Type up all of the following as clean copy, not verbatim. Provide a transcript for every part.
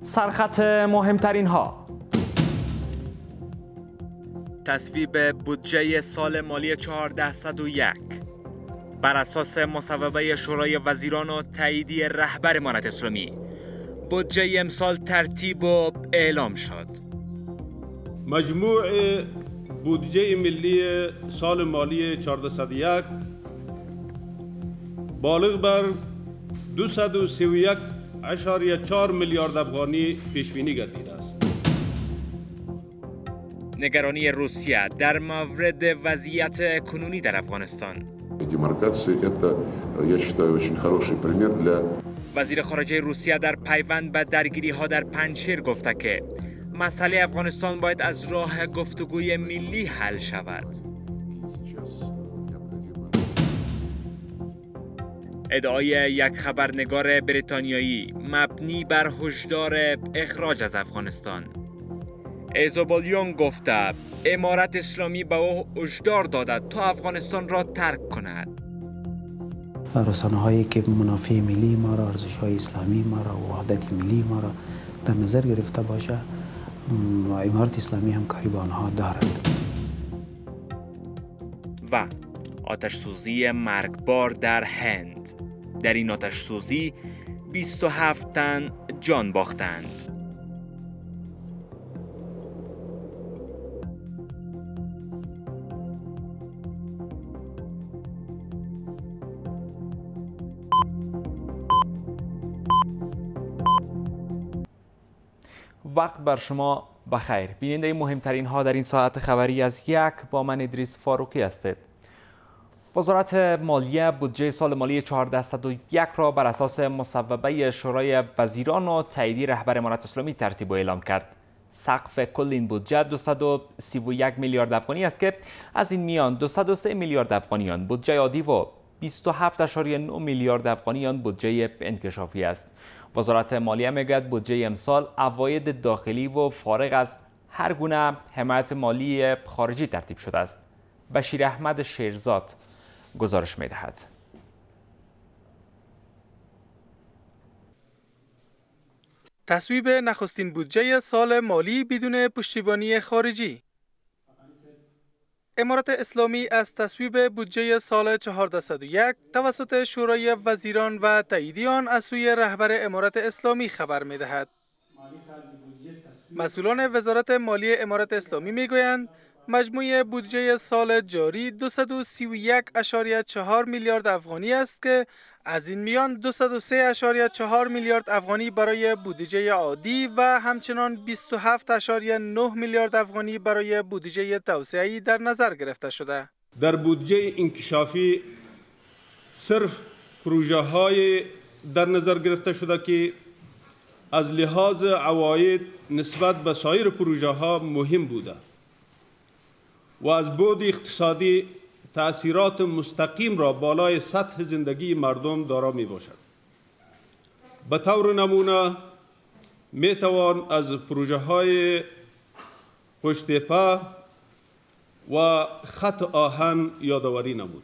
سرخط مهمترین ها: تصویب بودجه سال مالی 1401 بر اساس مصوبه شورای وزیران و تاییدی رهبر امارت اسلامی، بودجه امسال ترتیب و اعلام شد. مجموع بودجه ملی سال مالی 1401 بالغ بر 231.4 میلیارد افغانی پیش بینی گردیده است. نگرانی روسیه در مورد وضعیت کنونی در افغانستان. وزیر خارجه روسیه در پیوند به درگیری‌ها در پنجشیر گفته که مسئله افغانستان باید از راه گفتگوی ملی حل شود. ادعای یک خبرنگار بریتانیایی مبنی بر هشدار اخراج از افغانستان. ایزوبالیون گفته امارت اسلامی به او هشدار داده تا افغانستان را ترک کند. رسانه هایی که منافع ملی ما را، ارزش های اسلامی ما را و وحدت ملی ما را در نظر گرفته باشه، امارت اسلامی همکاری با آنها دارد. و آتش سوزی مرگبار در هند. در این آتش سوزی 27 تن جان باختند. وقت بر شما بخیر. بیننده مهمترین ها در این ساعت خبری از یک با من ادریس فاروقی هستید. وزارت مالیه بودجه سال مالی 1401 را بر اساس مصوبه شورای وزیران و تاییدی رهبر امارت اسلامی ترتیب و اعلام کرد. سقف کل این بودجه 231 میلیارد افغانی است که از این میان 203 میلیارد افغانیان بودجه عادی و 27.9 میلیارد افغانیان بودجه انکشافی است. وزارت مالیه میگوید بودجه امسال عواید داخلی و فارغ از هر گونه حمایت مالی خارجی ترتیب شده است. بشیر احمد شیرزاد گزارش می‌دهد. تصویب نخستین بودجه سال مالی بدون پشتیبانی خارجی. امارت اسلامی از تصویب بودجه سال 1401 توسط شورای وزیران و تاییدی آن از سوی رهبر امارت اسلامی خبر می‌دهد. مسئولان وزارت مالی امارت اسلامی می‌گویند مجموع بودجه سال جاری 231.4 میلیارد افغانی است که از این میان 203.4 میلیارد افغانی برای بودجه عادی و همچنان 27.9 میلیارد افغانی برای بودجه توسعه‌ای در نظر گرفته شده. در بودجه انکشافی صرف پروژه های در نظر گرفته شده که از لحاظ عواید نسبت به سایر پروژه ها مهم بوده و از بعد اقتصادی تأثیرات مستقیم را بالای سطح زندگی مردم دارا می باشد. به طور نمونه می توان از پروژه های پشتپه و خط آهن یادآوری نمود.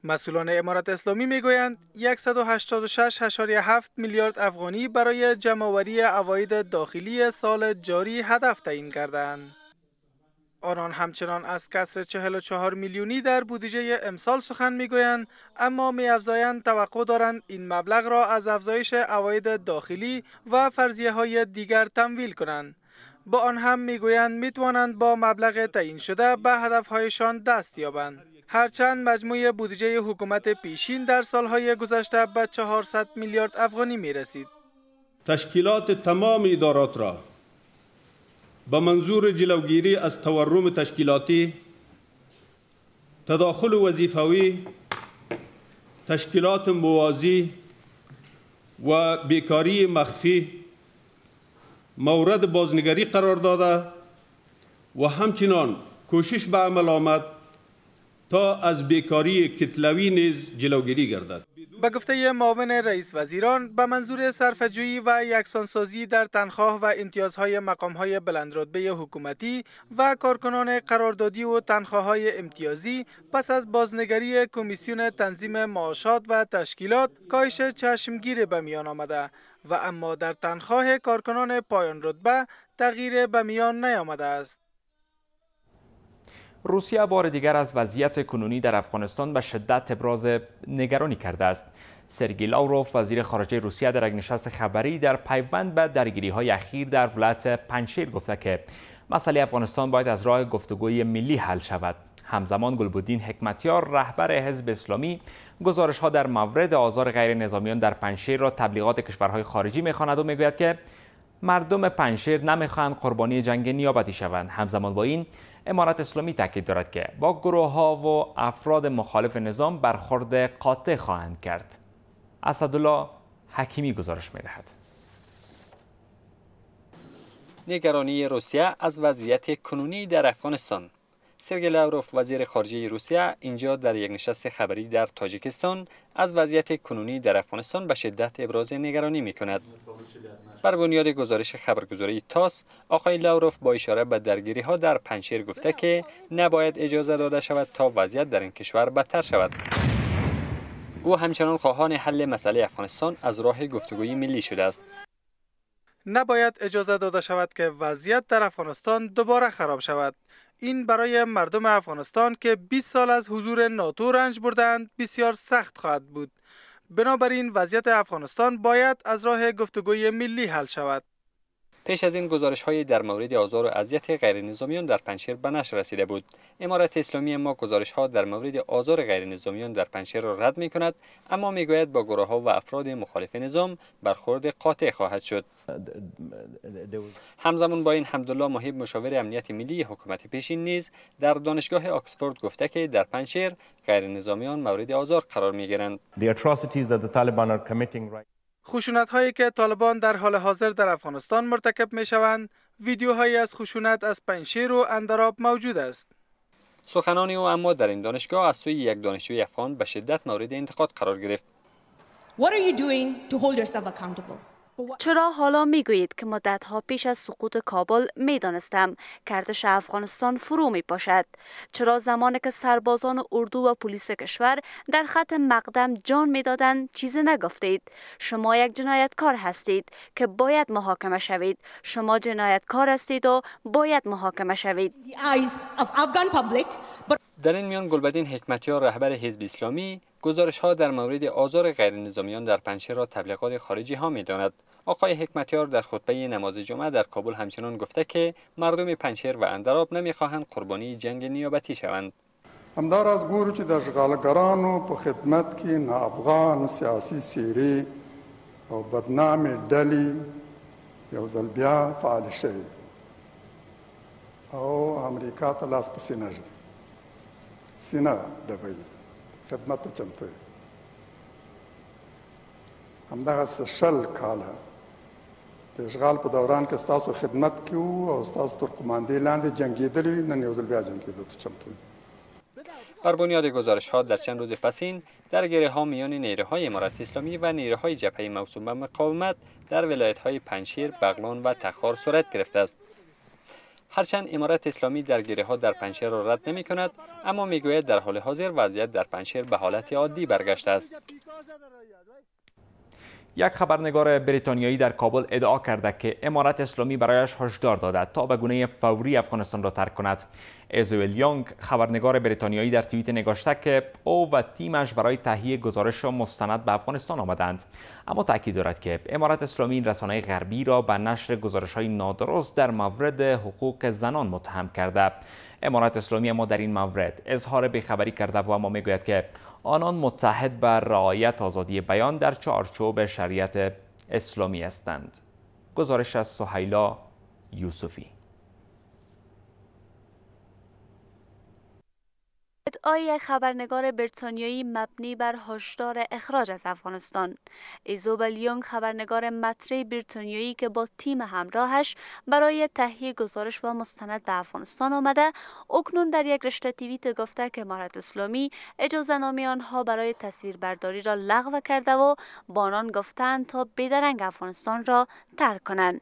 مسئولان امارت اسلامی میگویند 186.7 میلیارد افغانی برای جمع‌آوری عواید داخلی سال جاری هدف تعیین کردند. آنان همچنان از کسر 44 میلیونی در بودجه امسال سخن میگویند، اما می‌افزایند توقع دارند این مبلغ را از افزایش عواید داخلی و فرضیه‌های دیگر تمویل کنند. با آن هم میگویند میتوانند با مبلغ تعیین شده به هدف‌هایشان دست یابند. هرچند مجموع بودجه حکومت پیشین در سالهای گذشته به 400 میلیارد افغانی میرسید. تشکیلات تمام ادارات را به منظور جلوگیری از تورم تشکیلاتی، تداخل وظیفوی، تشکیلات موازی و بیکاری مخفی مورد بازنگری قرار داده و همچنان کوشش به عمل آمد تا از بیکاری کتلوی نیز جلوگیری گردد. به گفته معاون رئیس وزیران، به منظور صرفه‌جویی و یکسانسازی در تنخواه و امتیازهای مقام‌های بلندرتبه حکومتی و کارکنان قراردادی و تنخواه‌های امتیازی پس از بازنگری کمیسیون تنظیم معاشات و تشکیلات کاهش چشمگیر به میان آمده و اما در تنخواه کارکنان پایان رتبه تغییر به میان نیامده است. روسیه بار دیگر از وضعیت کنونی در افغانستان به شدت ابراز نگرانی کرده است. سرگئی لاوروف وزیر خارجه روسیه در یک نشست خبری در پیوند به درگیری‌های اخیر در ولایت پنجشیر گفته که مسئله افغانستان باید از راه گفتگوی ملی حل شود. همزمان گلبدین حکمتیار رهبر حزب اسلامی گزارش‌ها در مورد آزار غیر نظامیان در پنجشیر را تبلیغات کشورهای خارجی می‌خواند و می‌گوید که مردم پنجشیر نمی‌خواهند قربانی جنگ نیابتی شوند. همزمان با این امارت اسلامی تاکید دارد که با گروه‌ها و افراد مخالف نظام برخورد قاطع خواهند کرد. اسدالله حکیمی گزارش می‌دهد. نگرانی روسیه از وضعیت کنونی در افغانستان. سرگئی لاوروف وزیر خارجه روسیه اینجا در یک نشست خبری در تاجیکستان از وضعیت کنونی در افغانستان به شدت ابراز نگرانی می‌کند. بر بنیاد گزارش خبرگزاری تاس، آقای لاوروف با اشاره به درگیری‌ها در پنجشیر گفته که نباید اجازه داده شود تا وضعیت در این کشور بدتر شود. او همچنان خواهان حل مسئله افغانستان از راه گفتگوی ملی شده است. نباید اجازه داده شود که وضعیت در افغانستان دوباره خراب شود. این برای مردم افغانستان که 20 سال از حضور ناتو رنج بردند بسیار سخت خواهد بود. بنابراین وضعیت افغانستان باید از راه گفتگوی ملی حل شود. پیش از این گزارش‌های در مورد آزار و اذیت غیر نظامیان در پنجشیر به نشر رسیده بود. امارت اسلامی اما گزارش‌ها در مورد آزار غیر نظامیان در پنجشیر را رد می‌کند، اما می‌گوید با گروه‌ها و افراد مخالف نظام برخورد قاطع خواهد شد. همزمان با این حمدالله محب مشاور امنیت ملی حکومت پیشین نیز در دانشگاه آکسفورد گفته که در پنجشیر غیر نظامیان مورد آزار قرار می‌گیرند. خشونت‌هایی که طالبان در حال حاضر در افغانستان مرتکب می‌شوند، ویدیوهایی از خشونت از پنجشیر و اندراب موجود است. سخنان او اما در این دانشگاه از سوی یک دانشجوی افغان به شدت مورد انتقاد قرار گرفت. چرا حالا میگویید که مدت‌ها پیش از سقوط کابل میدانستم که ارتش افغانستان فرو میپاشد؟ چرا زمانی که سربازان اردو و پلیس کشور در خط مقدم جان میدادند چیزی نگفتید؟ شما یک جنایتکار هستید که باید محاکمه شوید. شما جنایتکار هستید و باید محاکمه شوید. در این میان گلبدین حکمتیار رهبر حزب اسلامی گزارش‌ها در مورد آزار غیر نظامیان در پنجشیر را تبلیغات خارجی ها می‌داند. آقای حکمتیار در خطبه نماز جمعه در کابل همچنان گفته که مردم پنجشیر و اندراب نمی‌خواهند قربانی جنگ نیابتی شوند. همداراز ګورو چې د اشغالګرانو په خدمت کې ناافغان سیاسي څیرې او بدنامې ډلې یو ځل بیا فعال شوي او امریکا ته لاس پسې نه ږدي، سینه ډبوي، خدمت ته چمتو وي. همدغسې 20 کاله د اشغال په دوران کې ستاسو خدمت کې وو او ستاسو تر قماندې لاندې جنګېدلي، نن یو ځل بیا جنګېدو ته چمتو وي. بر بنیاد گزارش‌ها در چند روز پسین درگیری‌ها میان نیروهای امارت اسلامی و نیروهای جبهه موسوم به مقاومت در ولایت‌های پنجشیر، بغلان و تخار صورت گرفته است. هرچند امارت اسلامی درگیری‌ها در پنجشیر را رد نمی‌کند، اما می‌گوید در حال حاضر وضعیت در پنجشیر به حالت عادی برگشته است. یک خبرنگار بریتانیایی در کابل ادعا کرده که امارت اسلامی برایش هشدار داده تا به گونه فوری افغانستان را ترک کند. ایزابل یونگ خبرنگار بریتانیایی در توییت نگاشته که او و تیمش برای تهیه گزارش مستند به افغانستان آمدند، اما تاکید دارد که امارت اسلامی این رسانه غربی را به نشر گزارش‌های نادرست در مورد حقوق زنان متهم کرده. امارت اسلامی اما در این مورد اظهار بیخبری کرده و اما میگوید که آنان متحد بر رعایت آزادی بیان در چارچوب شریعت اسلامی هستند. گزارش از سهیلا یوسفی. ادعای یک خبرنگار بریتانیایی مبنی بر هشدار اخراج از افغانستان. ایزابل یونگ خبرنگار مطرح بریتانیایی که با تیم همراهش برای تهیه گزارش و مستند به افغانستان آمده، اکنون در یک رشته توییت گفته که امارت اسلامی اجازه نامه آنها برای تصویربرداری را لغو کرده و با آنان گفتند تا بیدرنگ افغانستان را ترک کنند.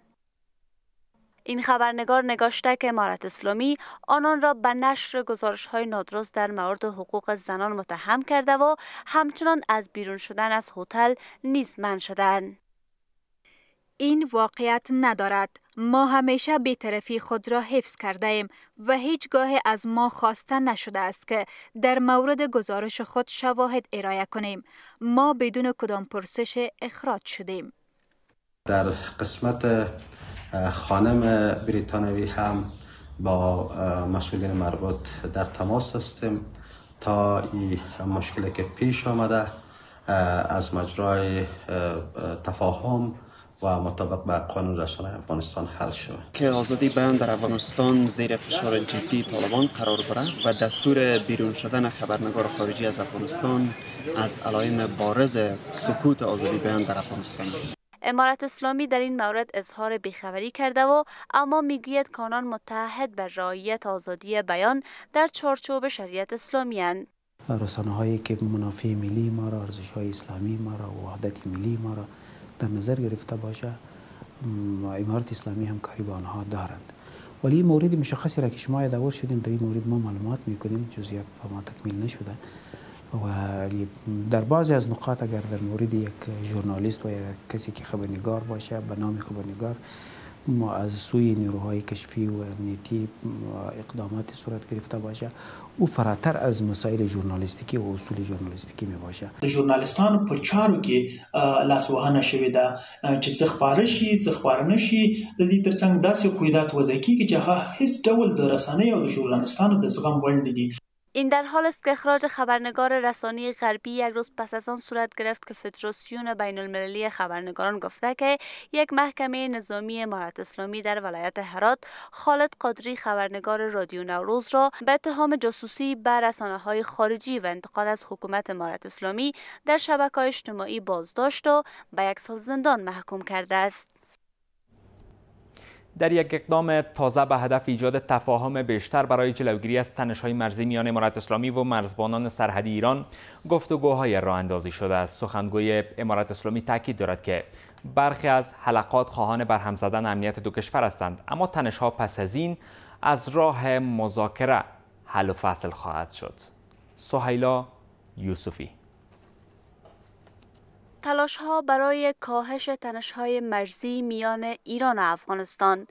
این خبرنگار نگاشته که امارت اسلامی آنان را به نشر گزارش‌های نادرست در مورد حقوق زنان متهم کرده و همچنان از بیرون شدن از هتل نیز منع شدند. این واقعیت ندارد. ما همیشه بی‌طرفی خود را حفظ کرده ایم و هیچگاه از ما خواسته نشده است که در مورد گزارش خود شواهد ارائه کنیم. ما بدون کدام پرسش اخراج شدیم. در قسمت خانم بریتانوی هم با مسئولین مربوط در تماس هستیم تا این مشکلی که پیش آمده از مجرای تفاهم و مطابق با قانون رسانه افغانستان حل شد. که آزادی بیان در افغانستان زیر فشار جدی طالبان قرار گرفت و دستور بیرون شدن خبرنگار خارجی از افغانستان از علائم بارز سکوت آزادی بیان در افغانستان است. امارت اسلامی در این مورد اظهار بیخبری کرده و اما میگوید که آنان متعهد بر رعایت آزادی بیان در چارچوب شریعت اسلامی اند. رسانه هایی که منافع ملی ما را، ارزش های اسلامی ما را و وحدت ملی ما را در نظر گرفته باشه، امارت اسلامی همکاری با آنها دارند. ولی این مورد مشخصی را که شما یادآور شدین در این مورد ما معلومات میکنیم، جزئیات با ما تکمیل نشده و در بعضی از نقاط اگر در مورد یک ژورنالیست و یا کسی که خبرنگار باشه به نام خبرنگار از سوی نیروهای کشفی و امنیتی اقدامات صورت گرفته باشه، او فراتر از مسائل ژورنالیستیکی و اصول ژورنالیستیکی می باشه. ژورنالیستان په چارو کې لاس وهنه شوې ده چې څه خپاره شي څه خپاره نه شي. د دې ترڅنګ داسې قیودات وضع کیږي چې هیڅ ډول د رسنیو او د ژورنالیستانو د زغم وړ نه دي. این در حال است که اخراج خبرنگار رسانه‌ای غربی یک روز پس از آن صورت گرفت که فدراسیون بین المللی خبرنگاران گفته که یک محکمه نظامی امارت اسلامی در ولایت هرات خالد قادری خبرنگار رادیو نوروز را به اتهام جاسوسی به رسانه‌های خارجی و انتقاد از حکومت امارت اسلامی در شبکه‌های اجتماعی بازداشت و به 1 سال زندان محکوم کرده است. در یک اقدام تازه به هدف ایجاد تفاهم بیشتر برای جلوگیری از تنش‌های مرزی میان امارت اسلامی و مرزبانان سرحدی ایران گفتگوهای راه اندازی شده است. سخنگوی امارت اسلامی تاکید دارد که برخی از حلقات خواهان برهم زدن امنیت دو کشور هستند، اما تنش‌ها پس از این از راه مذاکره حل و فصل خواهد شد. سهیلا یوسفی. تلاش‌ها برای کاهش تنش‌های مرزی میان ایران و افغانستان.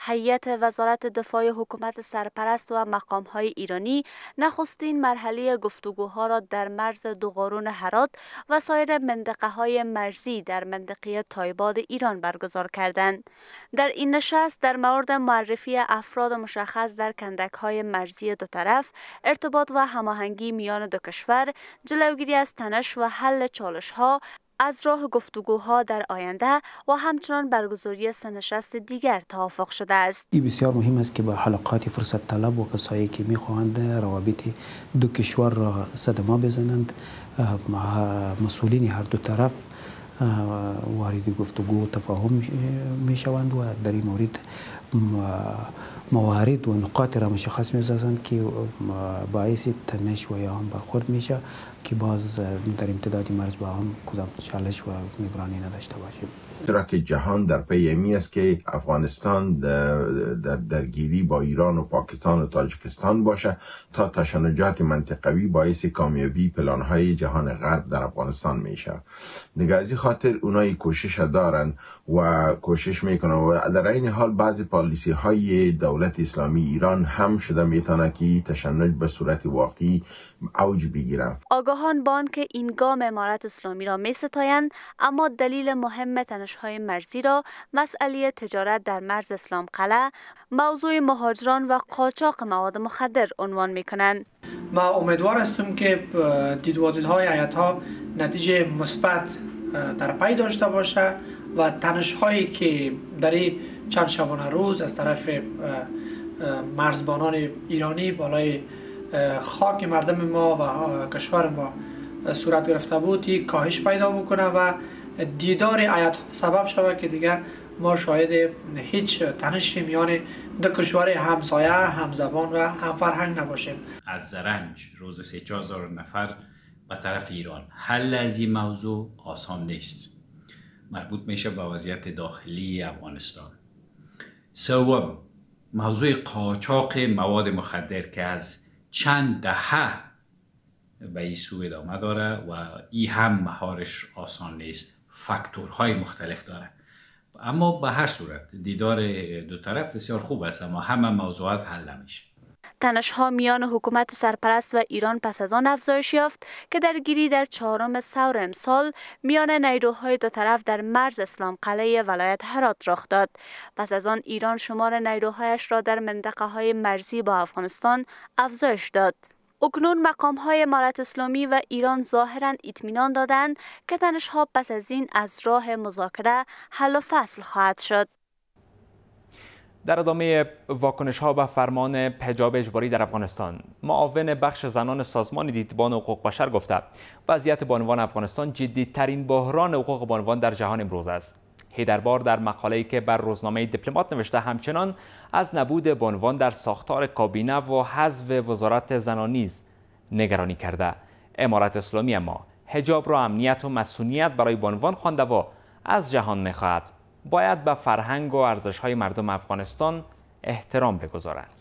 هیئت وزارت دفاع حکومت سرپرست و مقام‌های ایرانی نخستین مرحله گفتگوها را در مرز دوقارون هرات و سایر منطقه‌های مرزی در منطقه تایباد ایران برگزار کردند. در این نشست در مورد معرفی افراد مشخص در کندک‌های مرزی دو طرف، ارتباط و هماهنگی میان دو کشور، جلوگیری از تنش و حل چالش‌ها از راه گفتگوها در آینده و همچنان برگزاری 3 نشست دیگر توافق شده است. این بسیار مهم است که با حلقات فرصت طلب و کسایی که می‌خواهند روابط دو کشور را صدمه بزنند، مسئولین هر دو طرف وارد گفتگو و تفاهم میشوند و در این مورد موارد و نقاط را مشخص می‌سازند که باعث تنش و یا هم برخورد میشه که باز در امتداد مرز با هم کدام چالش و نگرانی نداشته باشیم. چرا که جهان در پی امی است که افغانستان در درگیری با ایران و پاکستان و تاجیکستان باشه تا تشنجات منطقوی باعث کامیابی پلانهای جهان غرب در افغانستان میشه. دیگه از این خاطر اونایی کوشش دارن و کوشش میکنن و در این حال بعضی پالیسی های دولت اسلامی ایران هم شده میتونه که تشنج به صورت واقعی اوج بگیرن. آگاهان بان که این گام امارت اسلامی را می‌ستایند، اما دلیل مهم تنش‌های مرزی را مسئله تجارت در مرز اسلام قلعه، موضوع مهاجران و قاچاق مواد مخدر عنوان می‌کنند. ما امیدوار هستیم که دیدوادیدهای هیئت‌ها نتیجه مثبت در پی داشته باشه و تنش‌هایی که در چند شبانه روز از طرف مرزبانان ایرانی بالای خاک مردم ما و کشور ما صورت گرفته بود کاهش پیدا بکنه و دیدار هیئت‌ها سبب شود که دیگه ما شاهد هیچ تنشی میان دو کشور همسایه، همزبان و همفرهنگ نباشیم. از زرنج روز 3,000 نفر به طرف ایران. حل از این موضوع آسان نیست. مربوط میشه به وضعیت داخلی افغانستان. سوم، موضوع قاچاق مواد مخدر که از چند دهه به این سو ادامه داره و این هم مهارش آسان نیست. فاکتورهای مختلف داره. اما به هر صورت دیدار دو طرف بسیار خوب است، اما همه موضوعات حل نمیشه. تنش‌ها میان حکومت سرپرست و ایران پس از آن افزایش یافت که درگیری در 4 ثور امسال میان نیروهای دو طرف در مرز اسلام قلعه ولایت هرات رخ داد. پس از آن ایران شمار نیروهایش را در منطقه‌های مرزی با افغانستان افزایش داد. اکنون مقام‌های امارت اسلامی و ایران ظاهراً اطمینان دادند که تنش‌ها پس از این از راه مذاکره حل و فصل خواهد شد. در ادامه واکنش‌ها به فرمان حجاب اجباری در افغانستان، معاون بخش زنان سازمان دیدبان حقوق بشر گفته وضعیت بانوان افغانستان جدی‌ترین بحران حقوق بانوان در جهان امروز است. حیدربار در مقاله‌ای که بر روزنامه دیپلمات نوشته همچنان از نبود بانوان در ساختار کابینه و حذف وزارت زنان نیز نگرانی کرده. امارت اسلامی اما حجاب را امنیت و مسئولیت برای بانوان خوانده و از جهان می‌خواهد باید به فرهنگ و ارزش‌های مردم افغانستان احترام بگذارد.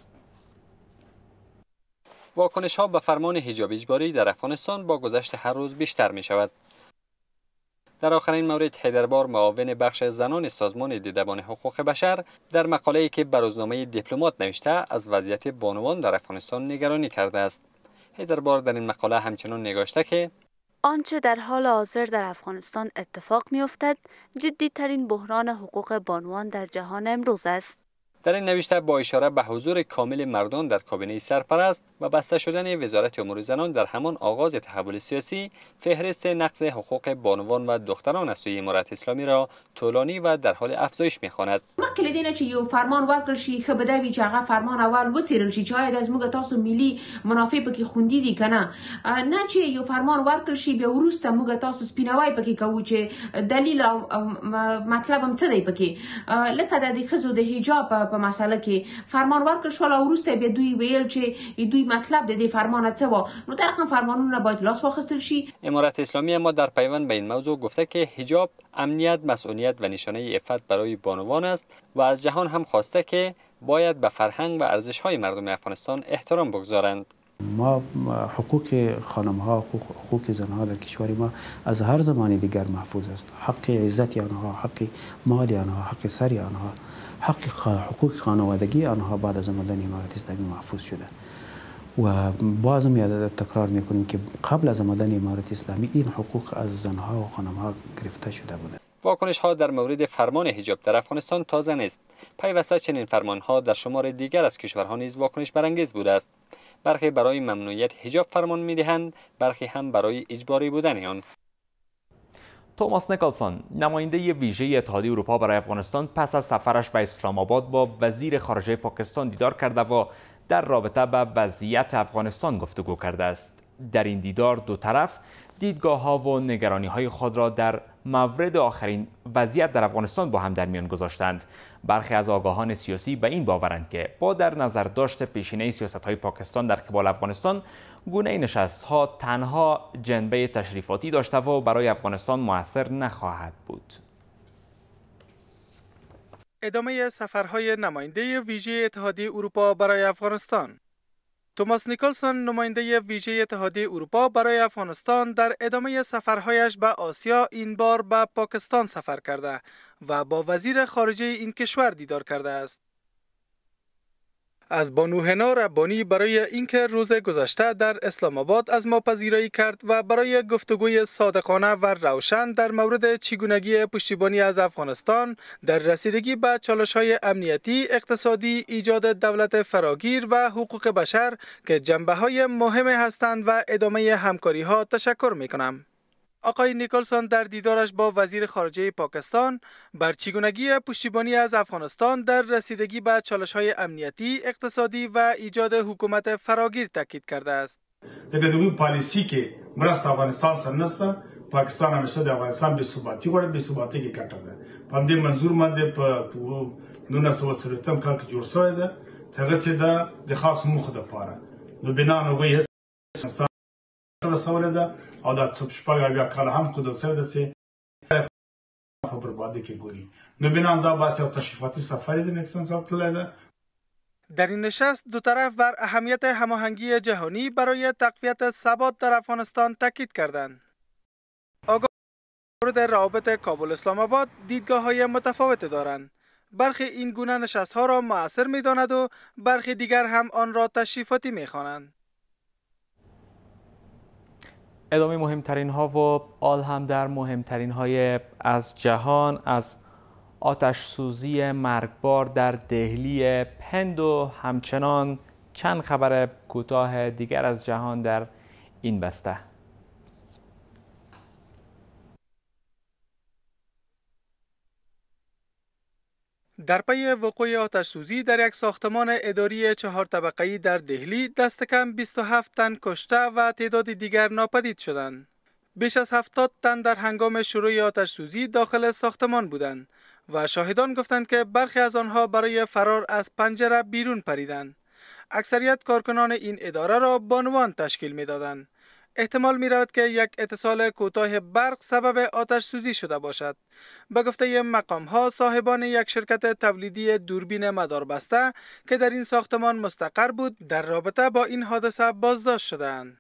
واکنش‌ها به فرمان حجاب اجباری در افغانستان با گذشت هر روز بیشتر می‌شود. در آخرین مورد حیدربار معاون بخش زنان سازمان دیدبان حقوق بشر در مقاله‌ای که به روزنامه دیپلمات نوشته از وضعیت بانوان در افغانستان نگرانی کرده است. حیدربار در این مقاله همچنان نگاشته که آنچه در حال حاضر در افغانستان اتفاق می‌افتد جدی‌ترین بحران حقوق بانوان در جهان امروز است. در این نوشته با اشاره به حضور کامل مردان در کابینه سرپرست و بسته شدن وزارت امور زنان در همان آغاز تحول سیاسی، فهرست نقض حقوق بانوان و دختران از سوی امارت اسلامی را طولانی و در حال افزایش می‌خواند. مخکې دینه چې یو فرمان ورکړل شي ښه به دا وي چې هغه فرمان اول وڅېړل شي چې آیا د زموږ تاسو ملي منافع پکې خوندي دي که نه چې یو فرمان ورکړل شي بیا وروسته موږ تاسو سپیناوی پکې کوو چې دلیل او مطلب هم څه دی پکې لکه د ښځو د حجاب په مسله کې فرمان ورکړل شول او وروسته بیا دوی ویل چې دوی مطلب د دې فرمانه څه و، نو در رقم فرمانونه باید لاس واخیستل شي. امارت اسلامی اما در پیوند به این موضوع گفته که حجاب امنیت، مسئولیت و نشانه عفت برای بانوان است و از جهان هم خواسته که باید به فرهنگ و ارزش‌های مردم افغانستان احترام بگذارند. ما حقوق خانم‌ها، حقوق زنها در کشور ما از هر زمانی دیگر محفوظ است. حق عزت آنها، حق مال آنها، حق سر آنها، حقوق خانوادگی آنها بعد از آمدن امارت اسلامی محفوظ شده. و بازم یاد تکرار میکنیم که قبل از آمدن امارت اسلامی این حقوق از زنها و خانم‌ها گرفته شده بوده. واکنش‌ها در مورد فرمان حجاب در افغانستان تازه نیست. پیوسته چنین فرمان‌ها در شمار دیگر از کشورها نیز واکنش برانگیز بوده است. برخی برای ممنوعیت حجاب فرمان می‌دهند، برخی هم برای اجباری بودن آن. توماس نیکلسون، نماینده ویژه اتحادیه اروپا برای افغانستان، پس از سفرش به اسلام آباد با وزیر خارجه پاکستان دیدار کرده و در رابطه به وضعیت افغانستان گفتگو کرده است. در این دیدار دو طرف دیدگاه‌ها و نگرانی‌های خود را در مورد آخرین وضعیت در افغانستان با هم در میان گذاشتند. برخی از آگاهان سیاسی به این باورند که با در نظر داشت پیشینه سیاست‌های پاکستان در قبال افغانستان، گونه نشست‌ها تنها جنبه تشریفاتی داشته و برای افغانستان مؤثر نخواهد بود. ادامه سفرهای نماینده ویژه اتحادیه اروپا برای افغانستان. توماس نیکلسون، نماینده ویژه اتحادیه اروپا برای افغانستان، در ادامه سفرهایش به آسیا این بار به پاکستان سفر کرده و با وزیر خارجه این کشور دیدار کرده است. از بانو حنا ربانی برای اینکه روز گذشته در اسلام آباد از ما پذیرایی کرد و برای گفتگوی صادقانه و روشن در مورد چگونگی پشتیبانی از افغانستان در رسیدگی به چالش‌های امنیتی، اقتصادی، ایجاد دولت فراگیر و حقوق بشر که جنبه‌های مهم هستند و ادامه همکاری‌ها تشکر می‌کنم. آقای نیکلسون در دیدارش با وزیر خارجه پاکستان بر چگونگی پشتیبانی از افغانستان در رسیدگی به چالش‌های امنیتی، اقتصادی و ایجاد حکومت فراگیر تاکید کرده است. دغه پالیسی کې مرسته افغانستان سره نشته، پاکستان همیشه د افغانستان بې ثباتي غواړي، بې ثباتي کې ګټه ده. په دې منظور باندې په 1940 کال کې جوړ شوی ده، هغه چې د خاص موخه لپاره نو بنا هغوی رسوله ده او دا شپږ بیا کال هم خود سره ده چې خبر باندې کې ګوري نو بنا دا واسه تشریفاتی سفری د نکسن ساتله ده. در این نشست دو طرف بر اهمیت هماهنگی جهانی برای تقویت ثبات در افغانستان تاکید کردند. مورد روابط کابل اسلام آباد دیدگاه‌های متفاوت دارند. برخی این گونه نشست‌ها را مؤثر می‌داند و برخی دیگر هم آن را تشریفاتی می‌خوانند. ادامه مهمترین ها و آل هم در مهمترین های از جهان، از آتش سوزی مرگبار در دهلی هند و همچنان چند خبر کوتاه دیگر از جهان در این بسته. در پی وقوع آتش سوزی در یک ساختمان اداری 4 طبقه‌ای در دهلی دست کم 27 تن کشته و تعداد دیگر ناپدید شدند. بیش از 70 تن در هنگام شروع آتش سوزی داخل ساختمان بودند و شاهدان گفتند که برخی از آنها برای فرار از پنجره بیرون پریدند. اکثریت کارکنان این اداره را بانوان تشکیل می‌دادند. احتمال می رود که یک اتصال کوتاه برق سبب آتش سوزی شده باشد. به گفته مقام ها، صاحبان یک شرکت تولیدی دوربین مداربسته که در این ساختمان مستقر بود در رابطه با این حادثه بازداشت شدند.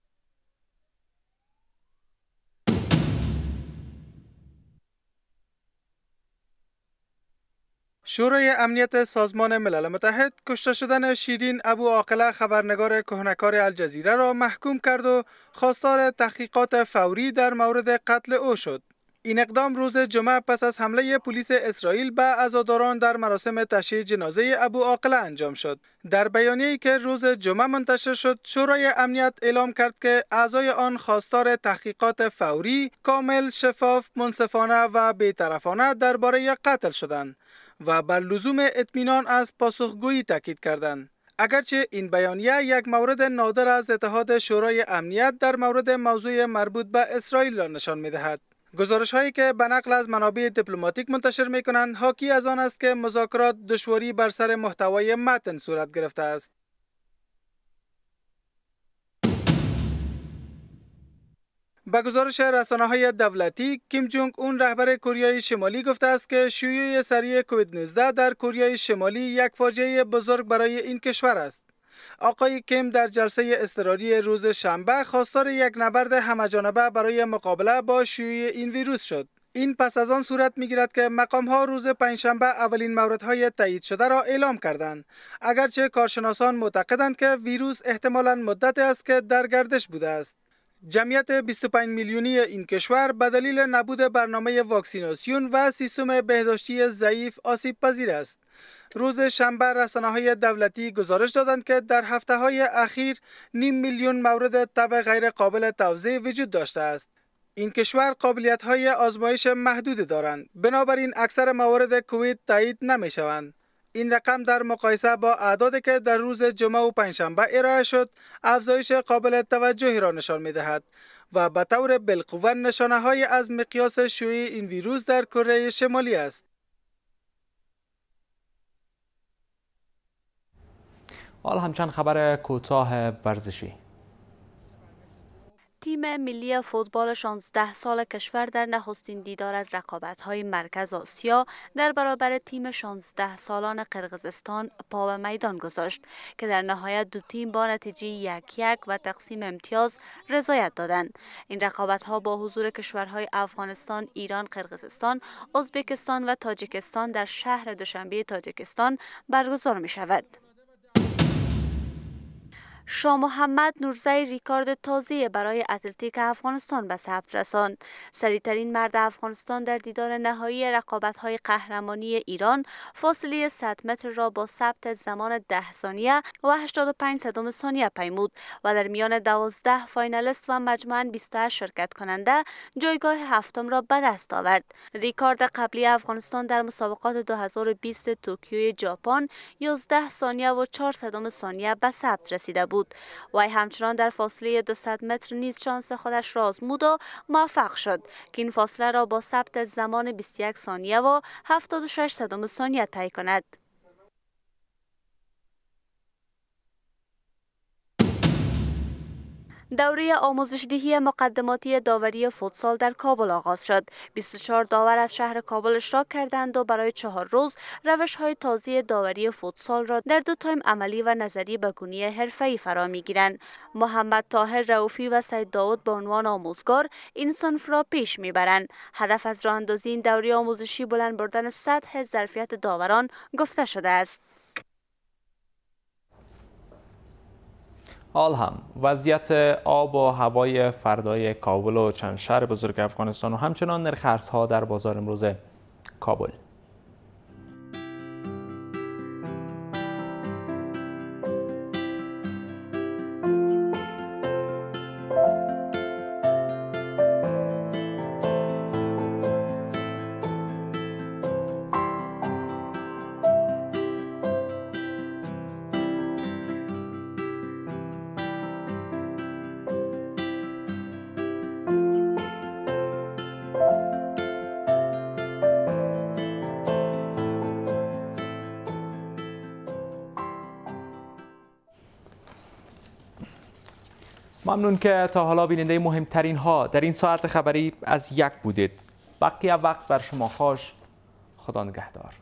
شورای امنیت سازمان ملل متحد کشته شدن شیرین ابو عاقله خبرنگار کهنکار الجزیره را محکوم کرد و خواستار تحقیقات فوری در مورد قتل او شد. این اقدام روز جمعه پس از حمله پلیس اسرائیل به عزاداران در مراسم تشییع جنازه ابو عاقله انجام شد. در بیانیه‌ای که روز جمعه منتشر شد، شورای امنیت اعلام کرد که اعضای آن خواستار تحقیقات فوری، کامل، شفاف، منصفانه و بی‌طرفانه درباره قتل شدند و بر لزوم اطمینان از پاسخگویی تاکید کردند. اگرچه این بیانیه یک مورد نادر از اتحاد شورای امنیت در مورد موضوع مربوط به اسرائیل را نشان می‌دهد. گزارش هایی که به نقل از منابع دیپلماتیک منتشر می‌کنند حاکی از آن است که مذاکرات دشواری بر سر محتوای متن صورت گرفته است. با گزارش رسانه‌های دولتی، کیم جونگ اون رهبر کره شمالی گفته است که شیوع سریع کووید 19 در کره شمالی یک فاجعه بزرگ برای این کشور است. آقای کیم در جلسه اضطراری روز شنبه خواستار یک نبرد همه‌جانبه برای مقابله با شیوع این ویروس شد. این پس از آن صورت می‌گیرد که مقام‌ها روز پنجشنبه اولین موردهای تایید شده را اعلام کردند. اگرچه کارشناسان معتقدند که ویروس احتمالاً مدتی است که در گردش بوده است. جمعیت 25 میلیونی این کشور به دلیل نبود برنامه واکسیناسیون و سیستم بهداشتی ضعیف آسیب پذیر است. روز شنبه رسانه‌های دولتی گزارش دادند که در هفته‌های اخیر نیم میلیون مورد تب غیر قابل توزیع وجود داشته است. این کشور قابلیت‌های آزمایش محدود دارند. بنابراین اکثر موارد کووید تایید نمی‌شوند. این رقم در مقایسه با اعدادی که در روز جمعه و پنجشنبه ارائه شد، افزایش قابل توجهی را نشان می‌دهد و به طور بالقوه نشانه‌های از مقیاس شیوع این ویروس در کره شمالی است. حالا همچنان خبر کوتاه ورزشی. تیم ملی فوتبال 16 سال کشور در نخستین دیدار از رقابت‌های مرکز آسیا در برابر تیم 16 سالان قرقیزستان پا به میدان گذاشت که در نهایت دو تیم با نتیجه 1-1 و تقسیم امتیاز رضایت دادند. این رقابت‌ها با حضور کشورهای افغانستان، ایران، قرقیزستان، ازبکستان و تاجیکستان در شهر دوشنبه تاجیکستان برگزار می‌شود. شاه محمد نورزی ریکارد تازه برای اتلتیک افغانستان به ثبت رساند. سریعترین مرد افغانستان در دیدار نهایی رقابت‌های قهرمانی ایران فاصله 100 متر را با ثبت زمان 10 ثانیه و 85 صدم ثانیه پیمود و در میان 12 فاینالیست و مجموعاً 28 شرکت کننده جایگاه هفتم را به دست آورد. ریکارد قبلی افغانستان در مسابقات 2020 توکیو ژاپن 11 ثانیه و 4 صدم ثانیه به ثبت رسیده بود. وی همچنان در فاصله 200 متر نیز شانس خودش را آزمود و موفق شد که این فاصله را با ثبت زمان 21 ثانیه و 76 صدم ثانیه طی کند. دوره آموزش‌دهی مقدماتی داوری فوتسال در کابل آغاز شد. 24 داور از شهر کابل اشتراک کردند و برای 4 روز روش‌های تازه داوری فوتسال را در 2 تایم عملی و نظری به گونی حرفه‌ای فرا می‌گیرند. محمد طاهر رؤوفی و سید داود به عنوان آموزگار این صنف را پیش می‌برند. هدف از راه اندازی این دوره آموزشی بلند بردن سطح ظرفیت داوران گفته شده است. حال هم وضعیت آب و هوای فردای کابل و چند شهر بزرگ افغانستان و همچنان نرخ ارزها در بازار امروز کابل. ممنون که تا حالا بیننده مهمترین ها در این ساعت خبری از یک بودید. بقیه وقت بر شما خوش. خدا نگهدار.